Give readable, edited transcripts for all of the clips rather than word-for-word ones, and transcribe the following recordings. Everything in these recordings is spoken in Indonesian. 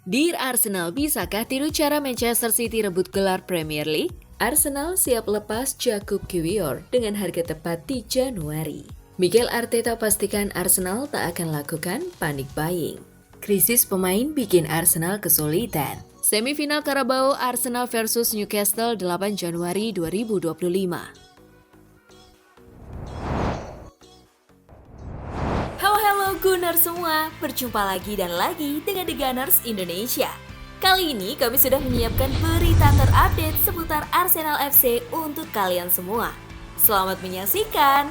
Dear Arsenal, bisakah tiru cara Manchester City rebut gelar Premier League? Arsenal siap lepas Jakub Kiwior dengan harga tepat di Januari. Mikel Arteta pastikan Arsenal tak akan lakukan panic buying. Krisis pemain bikin Arsenal kesulitan. Semifinal Carabao Arsenal versus Newcastle 8 Januari 2025. Halo Gunners semua, berjumpa lagi dan lagi dengan The Gunners Indonesia. Kali ini kami sudah menyiapkan berita terupdate seputar Arsenal FC untuk kalian semua. Selamat menyaksikan!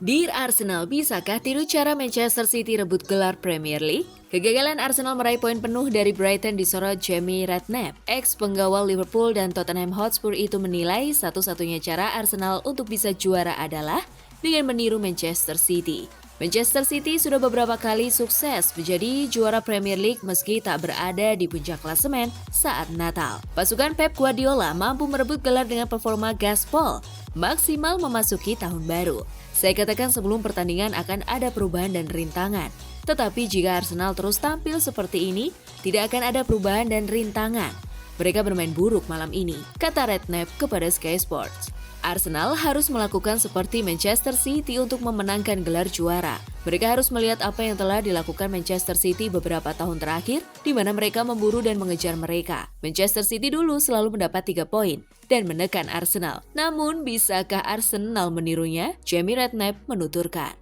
Dear Arsenal, bisakah tiru cara Manchester City rebut gelar Premier League? Kegagalan Arsenal meraih poin penuh dari Brighton disorot Jamie Redknapp. Ex-penggawal Liverpool dan Tottenham Hotspur itu menilai satu-satunya cara Arsenal untuk bisa juara adalah dengan meniru Manchester City. Manchester City sudah beberapa kali sukses menjadi juara Premier League meski tak berada di puncak klasemen saat Natal. Pasukan Pep Guardiola mampu merebut gelar dengan performa gaspol maksimal memasuki tahun baru. Saya katakan sebelum pertandingan akan ada perubahan dan rintangan. Tetapi jika Arsenal terus tampil seperti ini, tidak akan ada perubahan dan rintangan. Mereka bermain buruk malam ini, kata Redknapp kepada Sky Sports. Arsenal harus melakukan seperti Manchester City untuk memenangkan gelar juara. Mereka harus melihat apa yang telah dilakukan Manchester City beberapa tahun terakhir, di mana mereka memburu dan mengejar mereka. Manchester City dulu selalu mendapat 3 poin dan menekan Arsenal. Namun, bisakah Arsenal menirunya? Jamie Redknapp menuturkan.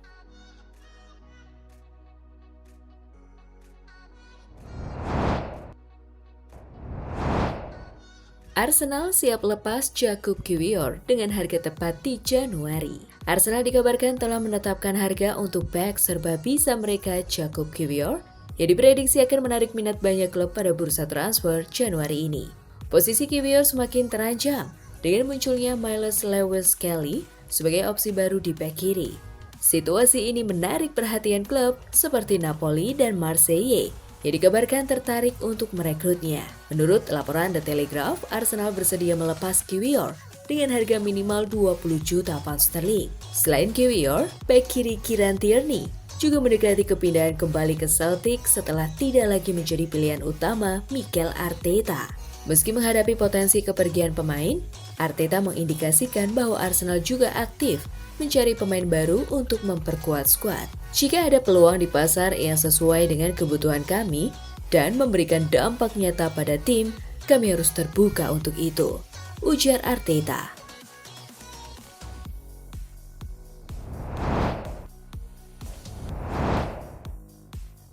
Arsenal siap lepas Jakub Kiwior dengan harga tepat di Januari. Arsenal dikabarkan telah menetapkan harga untuk bek serba bisa mereka Jakub Kiwior yang diprediksi akan menarik minat banyak klub pada bursa transfer Januari ini. Posisi Kiwior semakin terancam dengan munculnya Miles Lewis-Kelly sebagai opsi baru di bek kiri. Situasi ini menarik perhatian klub seperti Napoli dan Marseille yang dikabarkan tertarik untuk merekrutnya. Menurut laporan The Telegraph, Arsenal bersedia melepas Kiwior dengan harga minimal 20 juta pound sterling. Selain Kiwior, bek kiri Kieran Tierney juga mendekati kepindahan kembali ke Celtic setelah tidak lagi menjadi pilihan utama Mikel Arteta. Meski menghadapi potensi kepergian pemain, Arteta mengindikasikan bahwa Arsenal juga aktif mencari pemain baru untuk memperkuat skuad. Jika ada peluang di pasar yang sesuai dengan kebutuhan kami dan memberikan dampak nyata pada tim, kami harus terbuka untuk itu, ujar Arteta.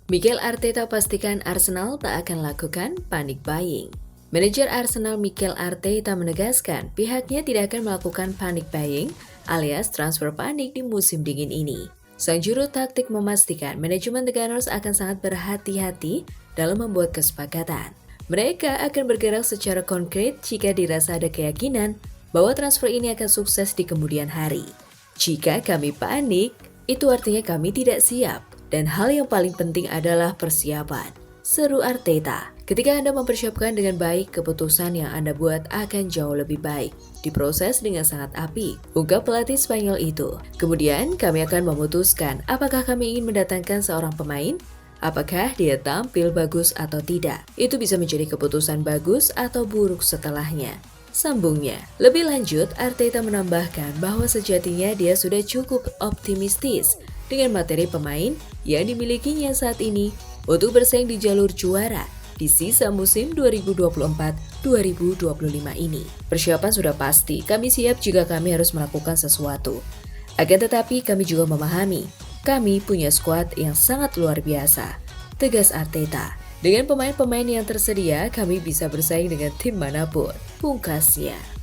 Mikel Arteta pastikan Arsenal tak akan lakukan panic buying. Manajer Arsenal Mikel Arteta menegaskan pihaknya tidak akan melakukan panic buying alias transfer panik di musim dingin ini. Sang juru taktik memastikan manajemen The Gunners akan sangat berhati-hati dalam membuat kesepakatan. Mereka akan bergerak secara konkret jika dirasa ada keyakinan bahwa transfer ini akan sukses di kemudian hari. Jika kami panik, itu artinya kami tidak siap dan hal yang paling penting adalah persiapan, seru Arteta. Ketika Anda mempersiapkan dengan baik, keputusan yang Anda buat akan jauh lebih baik. Diproses dengan sangat apik, ungkap pelatih Spanyol itu. Kemudian kami akan memutuskan apakah kami ingin mendatangkan seorang pemain, apakah dia tampil bagus atau tidak. Itu bisa menjadi keputusan bagus atau buruk setelahnya, sambungnya. Lebih lanjut, Arteta menambahkan bahwa sejatinya dia sudah cukup optimistis dengan materi pemain yang dimilikinya saat ini untuk bersaing di jalur juara di sisa musim 2024-2025 ini. Persiapan sudah pasti, kami siap jika kami harus melakukan sesuatu. Akan tetapi kami juga memahami, kami punya skuad yang sangat luar biasa, tegas Arteta. Dengan pemain-pemain yang tersedia, kami bisa bersaing dengan tim manapun, pungkasnya.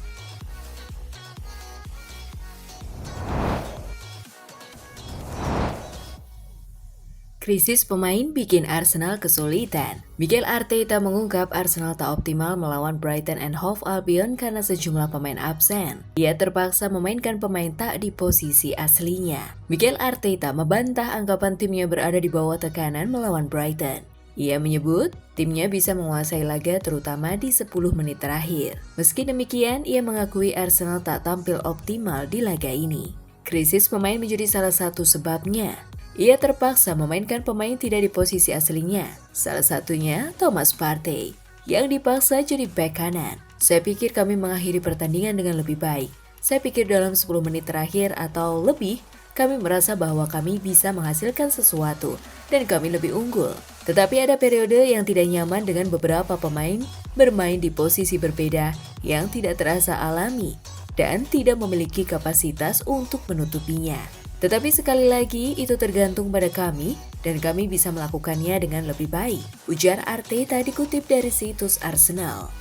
Krisis pemain bikin Arsenal kesulitan. Mikel Arteta mengungkap Arsenal tak optimal melawan Brighton and Hove Albion karena sejumlah pemain absen. Ia terpaksa memainkan pemain tak di posisi aslinya. Mikel Arteta membantah anggapan timnya berada di bawah tekanan melawan Brighton. Ia menyebut timnya bisa menguasai laga terutama di 10 menit terakhir. Meski demikian, ia mengakui Arsenal tak tampil optimal di laga ini. Krisis pemain menjadi salah satu sebabnya. Ia terpaksa memainkan pemain tidak di posisi aslinya. Salah satunya Thomas Partey, yang dipaksa jadi bek kanan. Saya pikir kami mengakhiri pertandingan dengan lebih baik. Saya pikir dalam 10 menit terakhir atau lebih, kami merasa bahwa kami bisa menghasilkan sesuatu dan kami lebih unggul. Tetapi ada periode yang tidak nyaman dengan beberapa pemain bermain di posisi berbeda yang tidak terasa alami dan tidak memiliki kapasitas untuk menutupinya. Tetapi sekali lagi itu tergantung pada kami dan kami bisa melakukannya dengan lebih baik, ujar Arteta dikutip dari situs Arsenal.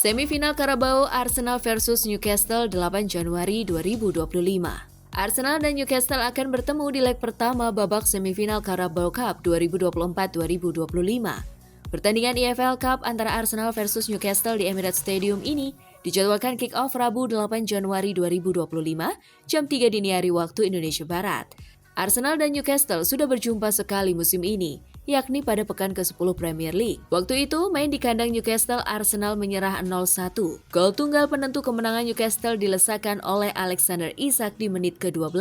Semifinal Carabao Arsenal versus Newcastle 8 Januari 2025. Arsenal dan Newcastle akan bertemu di leg pertama babak semifinal Carabao Cup 2024-2025. Pertandingan EFL Cup antara Arsenal versus Newcastle di Emirates Stadium ini dijadwalkan kick-off Rabu 8 Januari 2025 jam 3 dini hari waktu Indonesia Barat. Arsenal dan Newcastle sudah berjumpa sekali musim ini, yakni pada pekan ke-10 Premier League. Waktu itu, main di kandang Newcastle, Arsenal menyerah 0-1. Gol tunggal penentu kemenangan Newcastle dilesakan oleh Alexander Isak di menit ke-12.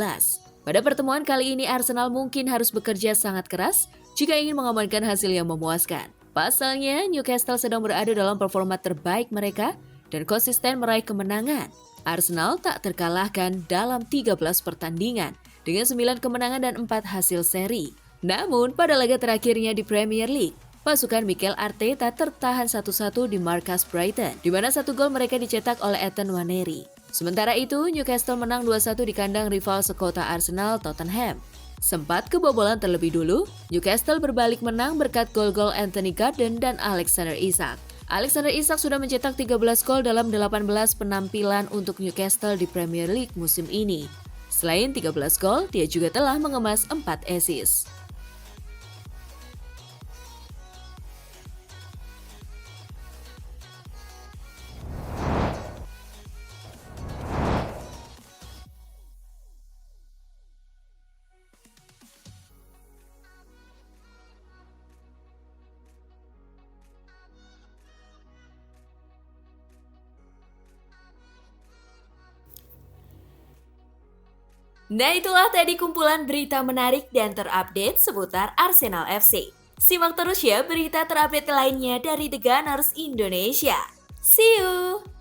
Pada pertemuan kali ini, Arsenal mungkin harus bekerja sangat keras jika ingin mengamankan hasil yang memuaskan. Pasalnya, Newcastle sedang berada dalam performa terbaik mereka dan konsisten meraih kemenangan. Arsenal tak terkalahkan dalam 13 pertandingan dengan 9 kemenangan dan 4 hasil seri. Namun, pada laga terakhirnya di Premier League, pasukan Mikel Arteta tertahan 1-1 di markas Brighton, di mana 1 gol mereka dicetak oleh Ethan Nwaneri. Sementara itu, Newcastle menang 2-1 di kandang rival sekota Arsenal, Tottenham. Sempat kebobolan terlebih dulu, Newcastle berbalik menang berkat gol-gol Anthony Gordon dan Alexander Isak. Alexander Isak sudah mencetak 13 gol dalam 18 penampilan untuk Newcastle di Premier League musim ini. Selain 13 gol, dia juga telah mengemas 4 assist. Nah, itulah tadi kumpulan berita menarik dan terupdate seputar Arsenal FC. Simak terus ya berita terupdate lainnya dari The Gunners Indonesia. See you!